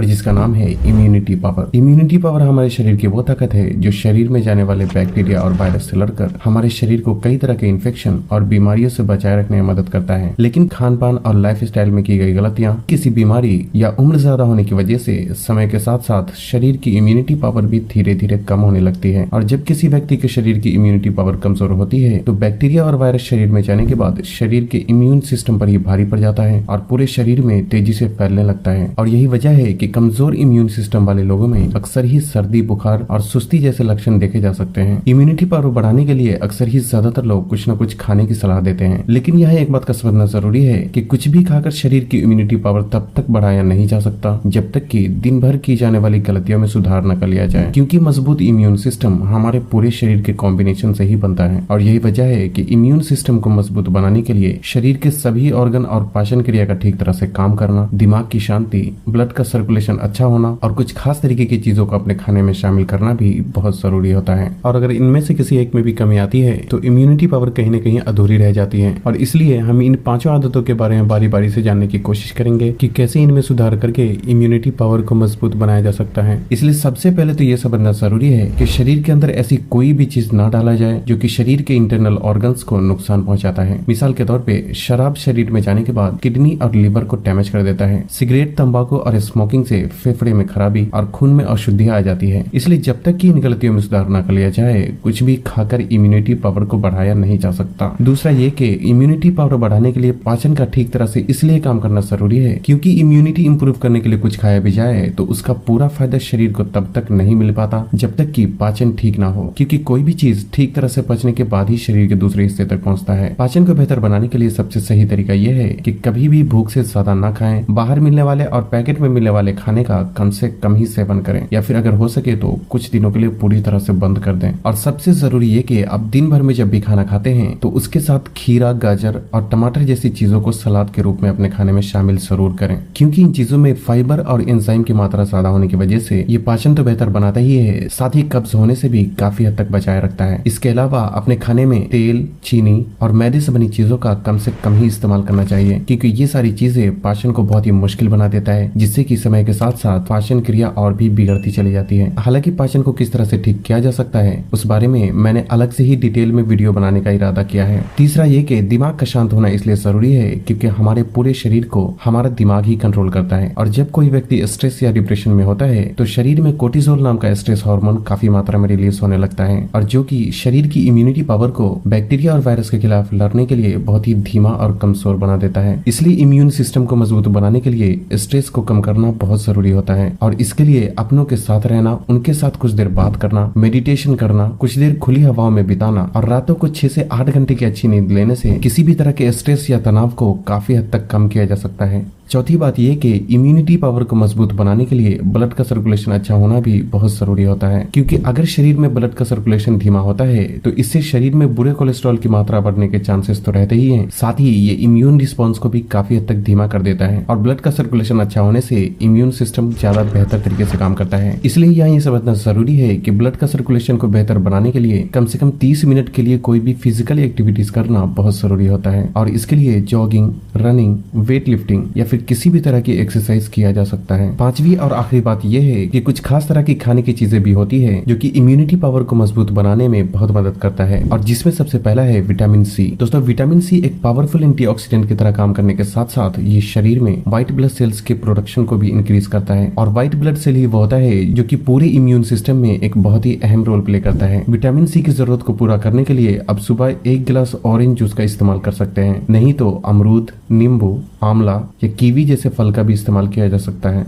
और जिसका नाम है इम्यूनिटी पावर। इम्यूनिटी पावर हमारे शरीर की वो ताकत है जो शरीर में जाने वाले बैक्टीरिया और वायरस से लड़कर हमारे शरीर को कई तरह के इन्फेक्शन और बीमारियों से बचाए रखने में मदद करता है। लेकिन खान पान और लाइफ स्टाइल में की गई गलतियां, किसी बीमारी या उम्र ज्यादा होने की वजह से समय के साथ साथ शरीर की इम्यूनिटी पावर भी धीरे धीरे कम होने लगती है। और जब किसी व्यक्ति के शरीर की इम्यूनिटी पावर कमजोर होती है तो बैक्टीरिया और वायरस शरीर में जाने के बाद शरीर के इम्यून सिस्टम पर ही भारी पड़ जाता है और पूरे शरीर में तेजी से फैलने लगता है। और यही वजह है कि कमजोर इम्यून सिस्टम वाले लोगों में अक्सर ही सर्दी, बुखार और सुस्ती जैसे लक्षण देखे जा सकते हैं। इम्यूनिटी पावर बढ़ाने के लिए अक्सर ही ज्यादातर लोग कुछ न कुछ खाने की सलाह देते हैं, लेकिन यह एक बात का समझना जरूरी है कि कुछ भी खाकर शरीर की इम्यूनिटी पावर तब तक बढ़ाया नहीं जा सकता जब तक कि दिन भर की जाने वाली गलतियों में सुधार न कर लिया जाए, क्योंकि मजबूत इम्यून सिस्टम हमारे पूरे शरीर के कॉम्बिनेशन से ही बनता है। और यही वजह है कि इम्यून सिस्टम को मजबूत बनाने के लिए शरीर के सभी ऑर्गन और पाचन क्रिया का ठीक तरह से काम करना, दिमाग की शांति, ब्लड का सर्कुलेशन अच्छा होना और कुछ खास तरीके की चीजों को अपने खाने में शामिल करना भी बहुत जरूरी होता है। और अगर इनमें से किसी एक में भी कमी आती है तो इम्यूनिटी पावर कहीं न कहीं अधूरी रह जाती है। और इसलिए हम इन 5 आदतों के बारे में बारी बारी से जानने की कोशिश करेंगे कि कैसे इनमें सुधार करके इम्यूनिटी पावर को मजबूत बनाया जा सकता है। इसलिए सबसे पहले तो ये समझना जरूरी है कि शरीर के अंदर ऐसी कोई भी चीज ना डाला जाए जो कि शरीर के इंटरनल ऑर्गन्स को नुकसान पहुंचाता है। मिसाल के तौर पे शराब शरीर में जाने के बाद किडनी और लिवर को डैमेज कर देता है। सिगरेट, तंबाकू और स्मोकिंग से फेफड़े में खराबी और खून में अशुद्धियां आ जाती है। इसलिए जब तक कि इन गलतियों में सुधार न कर लिया जाए कुछ भी खाकर इम्यूनिटी पावर को बढ़ाया नहीं जा सकता। दूसरा ये कि इम्यूनिटी पावर बढ़ाने के लिए पाचन का ठीक तरह से इसलिए काम करना जरूरी है क्योंकि इम्यूनिटी इंप्रूव करने के लिए कुछ खाया भी जाए तो उसका पूरा फायदा शरीर को तब तक नहीं मिल पाता जब तक कि पाचन ठीक ना हो, क्योंकि कोई भी चीज ठीक तरह से पचने के बाद ही शरीर के दूसरे हिस्से तक पहुंचता है। पाचन को बेहतर बनाने के लिए सबसे सही तरीका यह है कि कभी भी भूख से ज्यादा ना खाएं, बाहर मिलने वाले और पैकेट में मिलने वाले खाने का कम से कम ही सेवन करें या फिर अगर हो सके तो कुछ दिनों के लिए पूरी तरह से बंद कर दें। और सबसे जरूरी ये कि आप दिन भर में जब भी खाना खाते हैं तो उसके साथ खीरा, गाजर और टमाटर जैसी चीजों को सलाद के रूप में अपने खाने में शामिल जरूर करें, क्योंकि इन चीजों में फाइबर और एंजाइम की मात्रा ज्यादा होने की वजह से ये पाचन तो बेहतर बनाता ही है, साथ ही कब्ज होने से भी काफी हद तक बचाए रखता है। इसके अलावा अपने खाने में तेल, चीनी और मैदे से बनी चीजों का कम से कम ही इस्तेमाल करना चाहिए, क्योंकि ये सारी चीजें पाचन को बहुत ही मुश्किल बना देता है, जिससे कि समय के साथ साथ पाचन क्रिया और भी बिगड़ती चली जाती है। हालांकि पाचन को किस तरह से ठीक किया जा सकता है उस बारे में मैंने अलग से ही डिटेल में वीडियो बनाने का इरादा किया है। तीसरा ये कि दिमाग का शांत होना इसलिए जरूरी है क्योंकि हमारे पूरे शरीर को हमारा दिमाग ही कंट्रोल करता है। और जब कोई व्यक्ति स्ट्रेस या डिप्रेशन में होता है तो शरीर में कोर्टिसोल नाम का स्ट्रेस हार्मोन काफी मात्रा में रिलीज होने लगता है, और जो कि शरीर की इम्यूनिटी पावर को बैक्टीरिया और वायरस के खिलाफ लड़ने के लिए बहुत ही धीमा और कमजोर बना देता है। इसलिए इम्यून सिस्टम को मजबूत बनाने के लिए स्ट्रेस को कम करना बहुत जरूरी होता है। और इसके लिए अपनों के साथ रहना, उनके साथ कुछ देर बात करना, मेडिटेशन करना, कुछ देर खुली हवाओं में बिताना और रातों को 6 से 8 घंटे की अच्छी नींद लेने से किसी भी तरह के स्ट्रेस या तनाव को काफी हद तक कम किया जा सकता है। चौथी बात यह कि इम्यूनिटी पावर को मजबूत बनाने के लिए ब्लड का सर्कुलेशन अच्छा होना भी बहुत जरूरी होता है, क्योंकि अगर शरीर में ब्लड का सर्कुलेशन धीमा होता है तो इससे शरीर में बुरे कोलेस्ट्रॉल की मात्रा बढ़ने के चांसेस तो रहते ही हैं, साथ ही ये इम्यून रिस्पॉन्स को भी काफी हद तक धीमा कर देता है। और ब्लड का सर्कुलेशन अच्छा होने से इम्यून सिस्टम ज्यादा बेहतर तरीके से काम करता है। इसलिए यहाँ ये समझना जरूरी है कि ब्लड का सर्कुलेशन को बेहतर बनाने के लिए कम से कम 30 मिनट के लिए कोई भी फिजिकल एक्टिविटीज करना बहुत जरूरी होता है। और इसके लिए जॉगिंग, रनिंग, वेट लिफ्टिंग या फिर किसी भी तरह की एक्सरसाइज किया जा सकता है। पांचवी और आखिरी बात यह है कि कुछ खास तरह की खाने की चीजें भी होती है जो कि इम्यूनिटी पावर को मजबूत बनाने में बहुत मदद करता है, और जिसमें सबसे पहला है विटामिन सी। दोस्तों, विटामिन सी एक पावरफुल एंटीऑक्सीडेंट की तरह काम करने के साथ साथ ये शरीर में व्हाइट ब्लड सेल्स के प्रोडक्शन को भी इंक्रीज करता है, और व्हाइट ब्लड सेल ही वो होता है जो कि पूरे इम्यून सिस्टम में एक बहुत ही अहम रोल प्ले करता है। विटामिन सी की जरूरत को पूरा करने के लिए अब सुबह 1 गिलास ऑरेंज जूस का इस्तेमाल कर सकते हैं, नहीं तो अमरूद, नींबू, आंवला या कीवी जैसे फल का भी इस्तेमाल किया जा सकता है।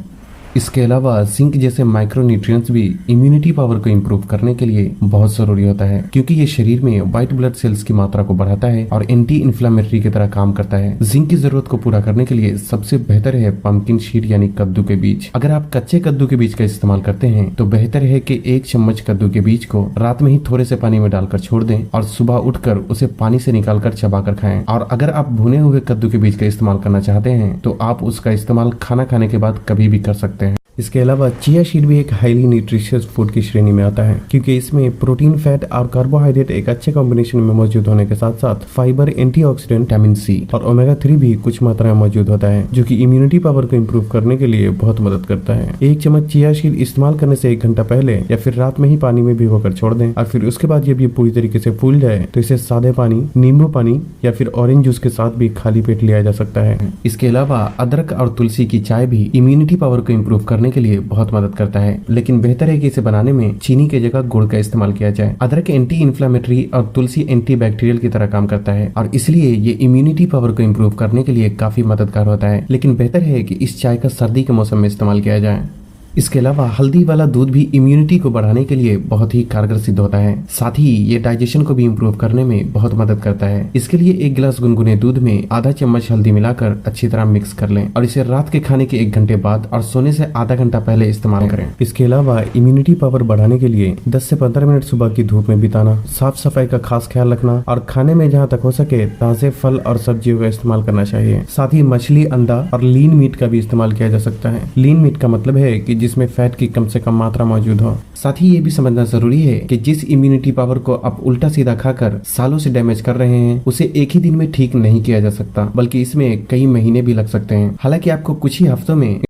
इसके अलावा जिंक जैसे माइक्रो न्यूट्रिएंट्स भी इम्यूनिटी पावर को इम्प्रूव करने के लिए बहुत जरूरी होता है, क्योंकि ये शरीर में व्हाइट ब्लड सेल्स की मात्रा को बढ़ाता है और एंटी इन्फ्लामेटरी की तरह काम करता है। जिंक की जरूरत को पूरा करने के लिए सबसे बेहतर है पंपकिन सीड यानी कद्दू के बीज। अगर आप कच्चे कद्दू के बीज का इस्तेमाल करते हैं तो बेहतर है कि 1 चम्मच कद्दू के बीज को रात में ही थोड़े से पानी में डालकर छोड़ दें और सुबह उठकर उसे पानी से निकालकर चबाकर खाएं। और अगर आप भुने हुए कद्दू के बीज का इस्तेमाल करना चाहते हैं तो आप उसका इस्तेमाल खाना खाने के बाद कभी भी कर सकते हैं। इसके अलावा चिया सीड भी एक हाईली न्यूट्रिशियस फूड की श्रेणी में आता है, क्योंकि इसमें प्रोटीन, फैट और कार्बोहाइड्रेट एक अच्छे कॉम्बिनेशन में मौजूद होने के साथ साथ फाइबर, एंटीऑक्सीडेंट, विटामिन सी और ओमेगा 3 भी कुछ मात्रा में मौजूद होता है, जो कि इम्यूनिटी पावर को इम्प्रूव करने के लिए बहुत मदद करता है। एक चम्मच चिया सीड इस्तेमाल करने से 1 घंटा पहले या फिर रात में ही पानी में भिगोकर छोड़ दें, और फिर उसके बाद जब ये पूरी तरीके से फूल जाए तो इसे सादे पानी, नींबू पानी या फिर ऑरेंज जूस के साथ भी खाली पेट लिया जा सकता है। इसके अलावा अदरक और तुलसी की चाय भी इम्यूनिटी पावर को इम्प्रूव करने के लिए बहुत मदद करता है, लेकिन बेहतर है कि इसे बनाने में चीनी की जगह गुड़ का इस्तेमाल किया जाए। अदरक एंटी इन्फ्लेमेटरी और तुलसी एंटी बैक्टीरियल की तरह काम करता है और इसलिए ये इम्यूनिटी पावर को इम्प्रूव करने के लिए काफी मददगार होता है, लेकिन बेहतर है कि इस चाय का सर्दी के मौसम में इस्तेमाल किया जाए। इसके अलावा हल्दी वाला दूध भी इम्यूनिटी को बढ़ाने के लिए बहुत ही कारगर सिद्ध होता है। साथ ही ये डाइजेशन को भी इम्प्रूव करने में बहुत मदद करता है। इसके लिए 1 गिलास गुनगुने दूध में आधा चम्मच हल्दी मिलाकर अच्छी तरह मिक्स कर लें और इसे रात के खाने के 1 घंटे बाद और सोने से आधा घंटा पहले इस्तेमाल करें। इसके अलावा इम्यूनिटी पावर बढ़ाने के लिए 10 से 15 मिनट सुबह की धूप में बिताना, साफ सफाई का खास ख्याल रखना और खाने में जहाँ तक हो सके ताजे फल और सब्जियों का इस्तेमाल करना चाहिए। साथ ही मछली, अंडा और लीन मीट का भी इस्तेमाल किया जा सकता है। लीन मीट का मतलब है कि जिसमें फैट की कम से कम मात्रा मौजूद हो। साथ ही ये भी समझना जरूरी है कि जिस इम्यूनिटी पावर को आप उल्टा सीधा खाकर सालों से डैमेज कर रहे हैं, उसे एक ही दिन में ठीक नहीं किया जा सकता, बल्कि इसमें कई महीने भी लग सकते हैं। हालांकि आपको कुछ ही हफ्तों में